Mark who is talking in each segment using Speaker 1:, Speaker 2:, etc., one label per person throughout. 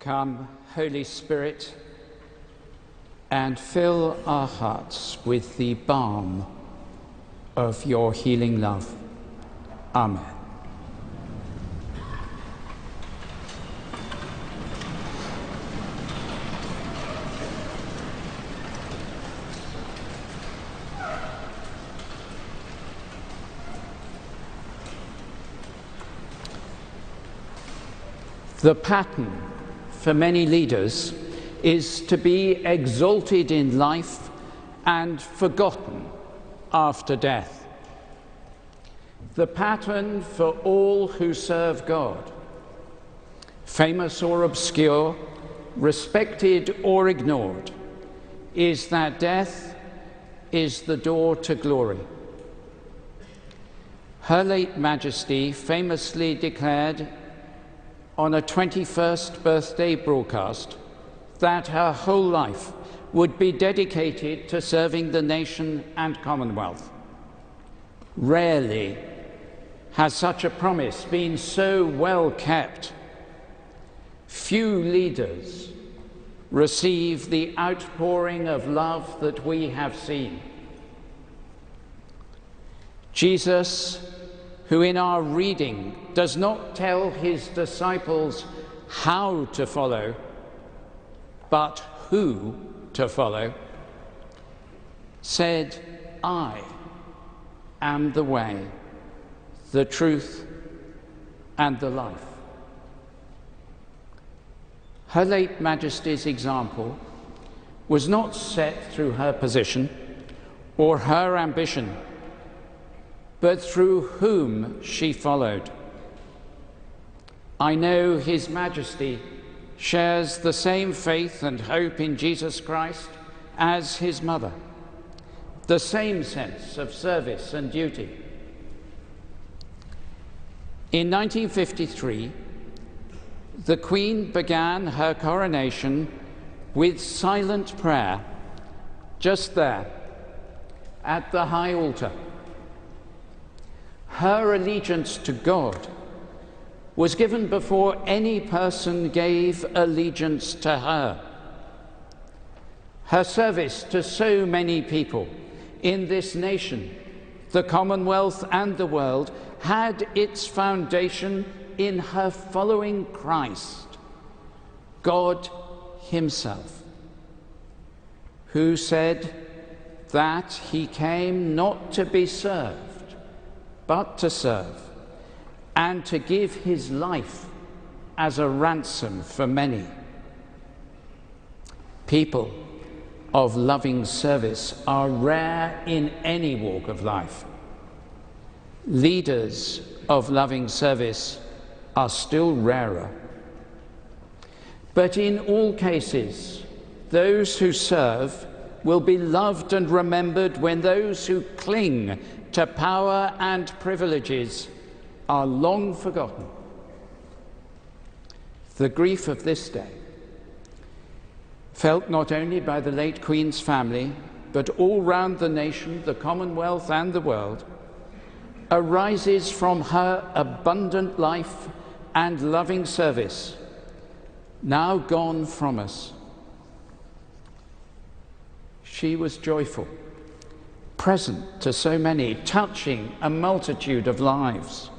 Speaker 1: Come, Holy Spirit, and fill our hearts with the balm of your healing love. Amen. The pattern for many leaders is to be exalted in life and forgotten after death. The pattern for all who serve God, famous or obscure, respected or ignored, is that death is the door to glory. Her late Majesty famously declared on a 21st birthday broadcast that her whole life would be dedicated to serving the nation and Commonwealth. Rarely has such a promise been so well kept. Few leaders receive the outpouring of love that we have seen. Jesus, who in our reading does not tell his disciples how to follow, but who to follow, said, "I am the way, the truth, and the life." Her late Majesty's example was not set through her position or her ambition, but through whom she followed. I know His Majesty shares the same faith and hope in Jesus Christ as his mother, the same sense of service and duty. In 1953, the Queen began her coronation with silent prayer just there at the high altar. Her allegiance to God was given before any person gave allegiance to her. Her service to so many people in this nation, the Commonwealth and the world, had its foundation in her following Christ, God Himself, who said that He came not to be served, but to serve, and to give His life as a ransom for many. People of loving service are rare in any walk of life. Leaders of loving service are still rarer. But in all cases, those who serve will be loved and remembered when those who cling to power and privileges are long forgotten. The grief of this day, felt not only by the late Queen's family, but all round the nation, the Commonwealth and the world, arises from her abundant life and loving service, now gone from us. She was joyful, present to so many, touching a multitude of lives.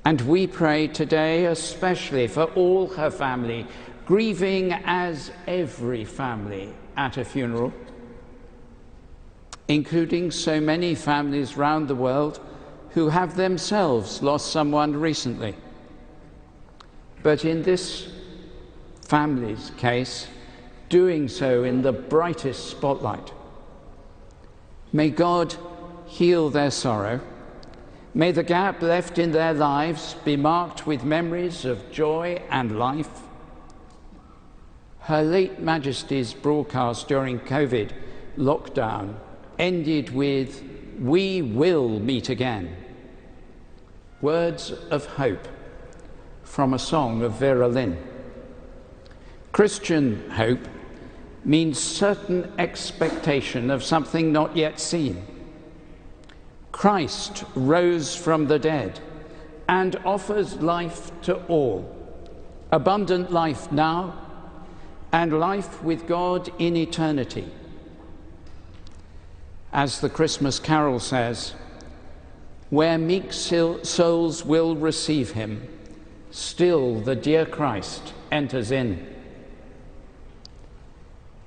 Speaker 1: And we pray today especially for all her family, grieving as every family at a funeral, including so many families round the world who have themselves lost someone recently. But in this family's case, doing so in the brightest spotlight. May God heal their sorrow. May the gap left in their lives be marked with memories of joy and life. Her late Majesty's broadcast during COVID lockdown ended with, "We will meet again." Words of hope from a song of Vera Lynn. Christian hope means certain expectation of something not yet seen. Christ rose from the dead and offers life to all, abundant life now, and life with God in eternity. As the Christmas carol says, where meek souls will receive him, still the dear Christ enters in.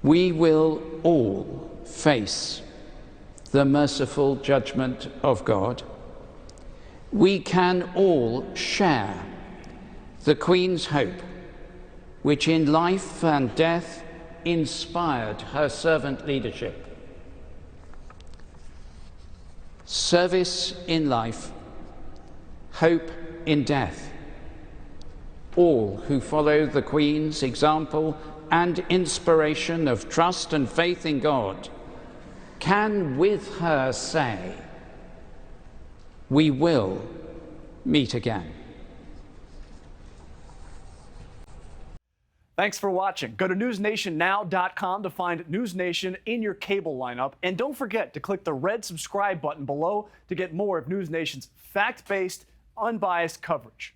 Speaker 1: We will all face the merciful judgment of God. We can all share the Queen's hope, which in life and death inspired her servant leadership. Service in life, hope in death. All who follow the Queen's example and inspiration of trust and faith in God can with her say, we will meet again.
Speaker 2: Thanks for watching. Go to newsnationnow.com to find NewsNation in your cable lineup. And don't forget to click the red subscribe button below to get more of NewsNation's fact-based, unbiased coverage.